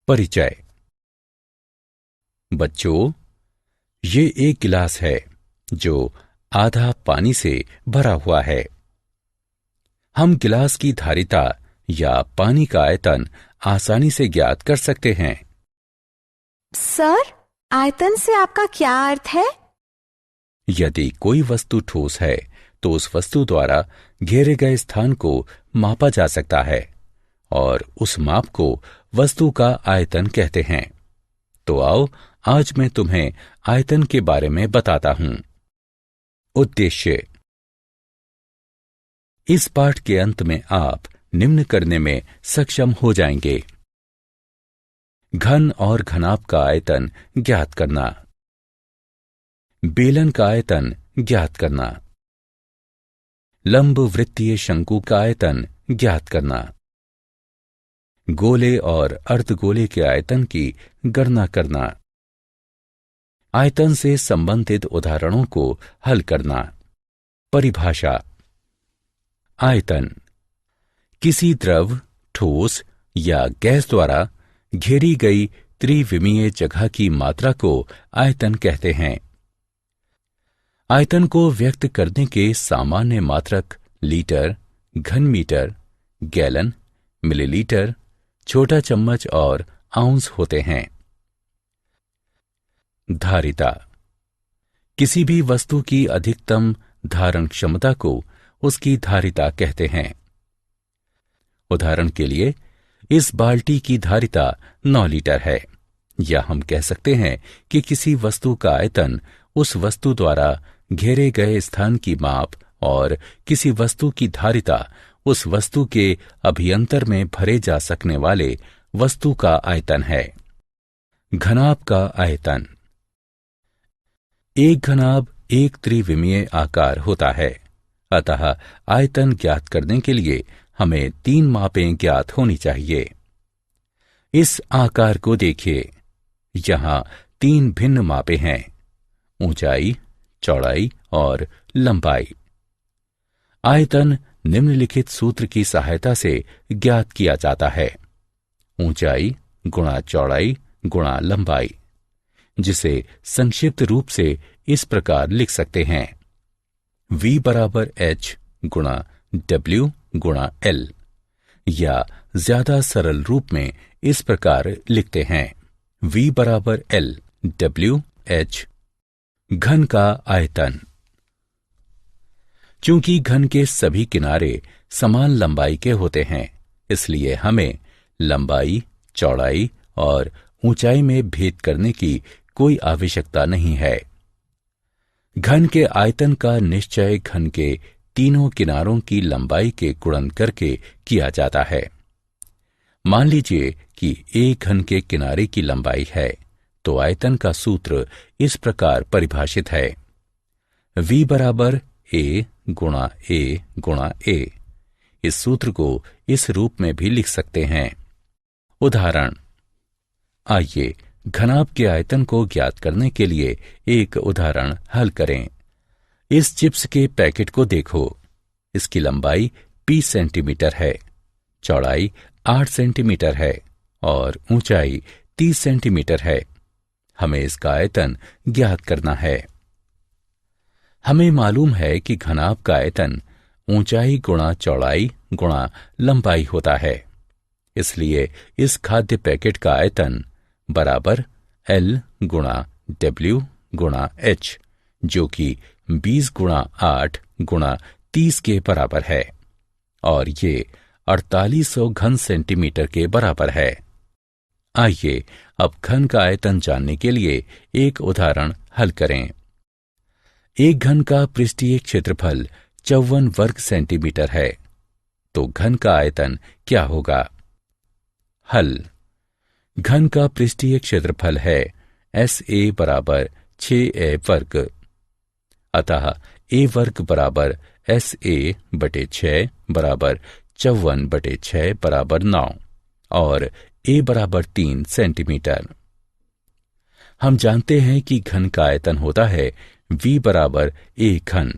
परिचय। बच्चों, ये एक गिलास है जो आधा पानी से भरा हुआ है। हम गिलास की धारिता या पानी का आयतन आसानी से ज्ञात कर सकते हैं। सर, आयतन से आपका क्या अर्थ है? यदि कोई वस्तु ठोस है तो उस वस्तु द्वारा घेरे गए स्थान को मापा जा सकता है और उस माप को वस्तु का आयतन कहते हैं। तो आओ, आज मैं तुम्हें आयतन के बारे में बताता हूं। उद्देश्य। इस पाठ के अंत में आप निम्न करने में सक्षम हो जाएंगे: घन और घनाभ का आयतन ज्ञात करना, बेलन का आयतन ज्ञात करना, लंब वृत्तीय शंकु का आयतन ज्ञात करना, गोले और अर्धगोले के आयतन की गणना करना, आयतन से संबंधित उदाहरणों को हल करना। परिभाषा। आयतन किसी द्रव, ठोस या गैस द्वारा घेरी गई त्रिविमीय जगह की मात्रा को आयतन कहते हैं। आयतन को व्यक्त करने के सामान्य मात्रक लीटर, घन मीटर, गैलन, मिलीलीटर, छोटा चम्मच और आउंस होते हैं। धारिता किसी भी वस्तु की अधिकतम धारण क्षमता को उसकी धारिता कहते हैं। उदाहरण के लिए, इस बाल्टी की धारिता 9 लीटर है, या हम कह सकते हैं कि किसी वस्तु का आयतन उस वस्तु द्वारा घेरे गए स्थान की माप और किसी वस्तु की धारिता उस वस्तु के अभियंतर में भरे जा सकने वाले वस्तु का आयतन है। घनाभ का आयतन। एक घनाभ एक त्रिविमीय आकार होता है, अतः आयतन ज्ञात करने के लिए हमें 3 मापें ज्ञात होनी चाहिए। इस आकार को देखिए। यहां 3 भिन्न मापें हैं: ऊंचाई, चौड़ाई और लंबाई। आयतन निम्नलिखित सूत्र की सहायता से ज्ञात किया जाता है: ऊंचाई गुणा चौड़ाई गुणा लंबाई, जिसे संक्षिप्त रूप से इस प्रकार लिख सकते हैं: V बराबर H गुणा W गुणा L, या ज्यादा सरल रूप में इस प्रकार लिखते हैं: V बराबर L W H। घन का आयतन। चूंकि घन के सभी किनारे समान लंबाई के होते हैं, इसलिए हमें लंबाई, चौड़ाई और ऊंचाई में भेद करने की कोई आवश्यकता नहीं है। घन के आयतन का निश्चय घन के तीनों किनारों की लंबाई के गुणन करके किया जाता है। मान लीजिए कि एक घन के किनारे की लंबाई है, तो आयतन का सूत्र इस प्रकार परिभाषित है: V बराबर A गुणा A गुणा A। इस सूत्र को इस रूप में भी लिख सकते हैं। उदाहरण। आइए घनाभ के आयतन को ज्ञात करने के लिए एक उदाहरण हल करें। इस चिप्स के पैकेट को देखो। इसकी लंबाई 20 सेंटीमीटर है, चौड़ाई 8 सेंटीमीटर है और ऊंचाई 30 सेंटीमीटर है। हमें इसका आयतन ज्ञात करना है। हमें मालूम है कि घनाभ का आयतन ऊंचाई गुणा चौड़ाई गुणा लंबाई होता है, इसलिए इस खाद्य पैकेट का आयतन बराबर L गुणा W गुणा H, जो कि 20 गुणा 8 गुणा 30 के बराबर है, और ये 4800 घन सेंटीमीटर के बराबर है। आइए अब घन का आयतन जानने के लिए एक उदाहरण हल करें। एक घन का पृष्ठीय क्षेत्रफल 54 वर्ग सेंटीमीटर है, तो घन का आयतन क्या होगा? हल। घन का पृष्ठीय क्षेत्रफल है SA बराबर 6A वर्ग, अतः A वर्ग बराबर SA बटे 6 बराबर 54 बटे 6 बराबर 9 और A बराबर 3 सेंटीमीटर। हम जानते हैं कि घन का आयतन होता है V बराबर A घन,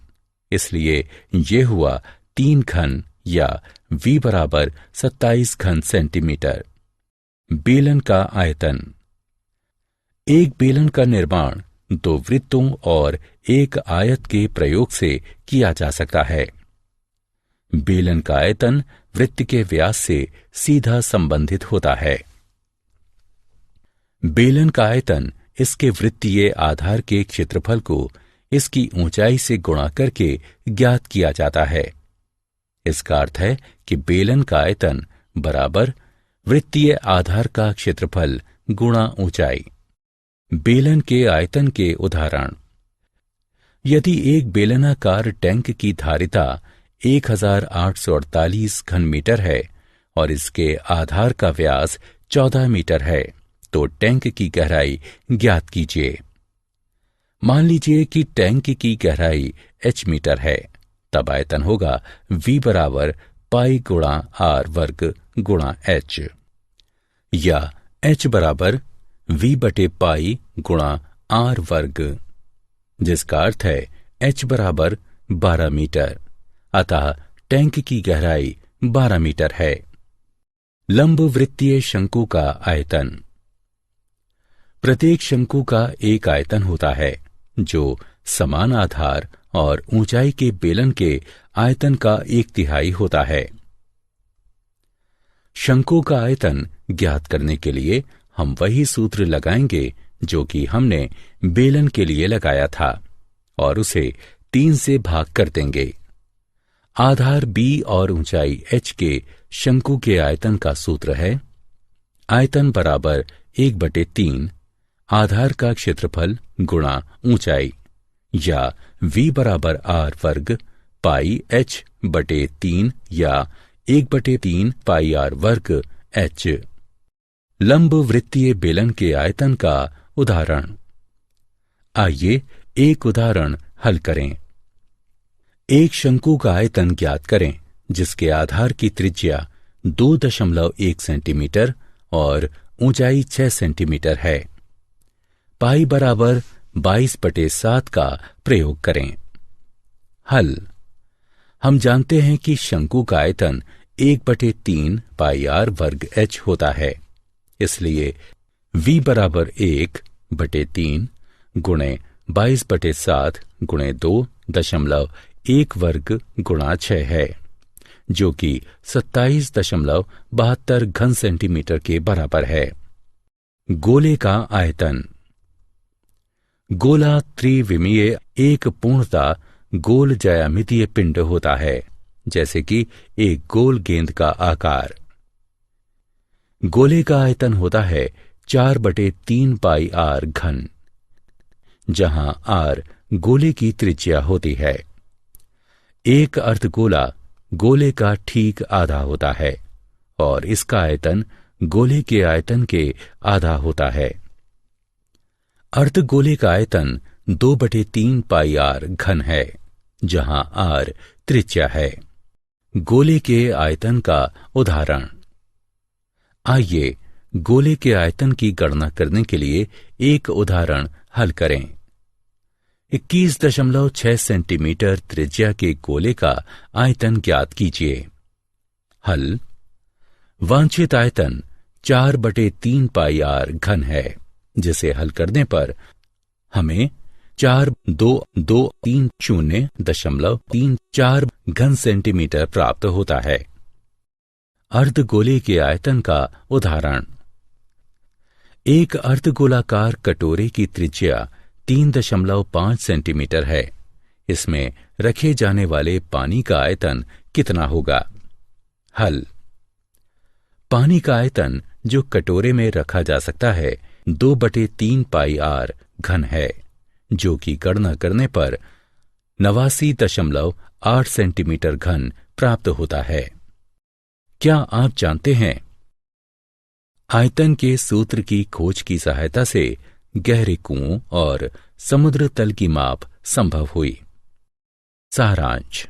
इसलिए ये हुआ 3 घन या V बराबर 27 घन सेंटीमीटर। बेलन का आयतन। एक बेलन का निर्माण दो वृत्तों और एक आयत के प्रयोग से किया जा सकता है। बेलन का आयतन वृत्त के व्यास से सीधा संबंधित होता है। बेलन का आयतन इसके वृत्तीय आधार के क्षेत्रफल को इसकी ऊंचाई से गुणा करके ज्ञात किया जाता है। इसका अर्थ है कि बेलन का आयतन बराबर वृत्तीय आधार का क्षेत्रफल गुणा ऊंचाई। बेलन के आयतन के उदाहरण। यदि एक बेलनाकार टैंक की धारिता 1848 घन मीटर है और इसके आधार का व्यास 14 मीटर है, तो टैंक की गहराई ज्ञात कीजिए। मान लीजिए कि टैंक की गहराई h मीटर है, तब आयतन होगा V बराबर पाई गुणा R वर्ग गुणा h, या h बराबर V बटे पाई गुणा R वर्ग, जिसका अर्थ है h बराबर 12 मीटर। अतः टैंक की गहराई 12 मीटर है। लंब वृत्तीय शंकु का आयतन। प्रत्येक शंकु का एक आयतन होता है जो समान आधार और ऊंचाई के बेलन के आयतन का 1/3 होता है। शंकु का आयतन ज्ञात करने के लिए हम वही सूत्र लगाएंगे जो कि हमने बेलन के लिए लगाया था और उसे 3 से भाग कर देंगे। आधार b और ऊंचाई h के शंकु के आयतन का सूत्र है आयतन बराबर 1/3 आधार का क्षेत्रफल गुणा ऊंचाई, या v बराबर r वर्ग पाई h बटे 3 या 1/3 पाई r वर्ग h। लंब वृत्तीय बेलन के आयतन का उदाहरण। आइए एक उदाहरण हल करें। एक शंकु का आयतन ज्ञात करें जिसके आधार की त्रिज्या 2.1 सेंटीमीटर और ऊंचाई 6 सेंटीमीटर है। पाई बराबर 22/7 का प्रयोग करें। हल। हम जानते हैं कि शंकु का आयतन 1/3 पाई r वर्ग h होता है, इसलिए v बराबर 1/3 गुणे 22/7 गुणे 2.1 वर्ग गुणा 6 है, जो कि 27.72 घन सेंटीमीटर के बराबर है। गोले का आयतन। गोला त्रिविमीय एक पूर्णतः गोल ज्यामितीय पिंड होता है, जैसे कि एक गोल गेंद का आकार। गोले का आयतन होता है 4/3 पाई r घन, जहां r गोले की त्रिज्या होती है। एक अर्धगोला गोले का ठीक आधा होता है और इसका आयतन गोले के आयतन के आधा होता है। अर्धगोले का आयतन 2/3 पाई r घन है, जहां r त्रिज्या है। गोले के आयतन का उदाहरण। आइए गोले के आयतन की गणना करने के लिए एक उदाहरण हल करें। 21.6 सेंटीमीटर त्रिज्या के गोले का आयतन ज्ञात कीजिए। हल। वांछित आयतन 4/3 पाई r घन है, जिसे हल करने पर हमें 4230.34 घन सेंटीमीटर प्राप्त होता है। अर्धगोले के आयतन का उदाहरण। एक अर्धगोलाकार कटोरे की त्रिज्या 3.5 सेंटीमीटर है। इसमें रखे जाने वाले पानी का आयतन कितना होगा? हल। पानी का आयतन जो कटोरे में रखा जा सकता है 2/3 पाई r घन है, जो कि गणना करने पर 89.8 सेंटीमीटर घन प्राप्त होता है। क्या आप जानते हैं? आयतन के सूत्र की खोज की सहायता से गहरे कुओं और समुद्र तल की माप संभव हुई। सारांश।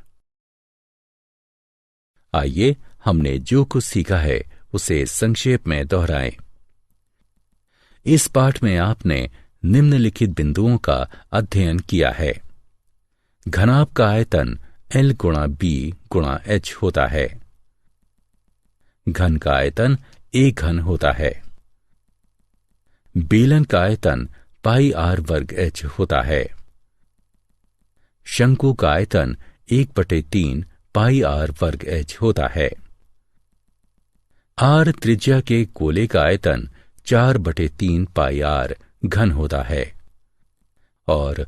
आइए हमने जो कुछ सीखा है उसे संक्षेप में दोहराएं। इस पाठ में आपने निम्नलिखित बिंदुओं का अध्ययन किया है। घनाभ का आयतन L गुणा B गुणा H होता है। घन का आयतन A घन होता है। बेलन का आयतन पाई आर वर्ग एच होता है। शंकु का आयतन 1/3 पाई आर वर्ग एच होता है। आर त्रिज्या के गोले का आयतन 4/3 पाई आर घन होता है और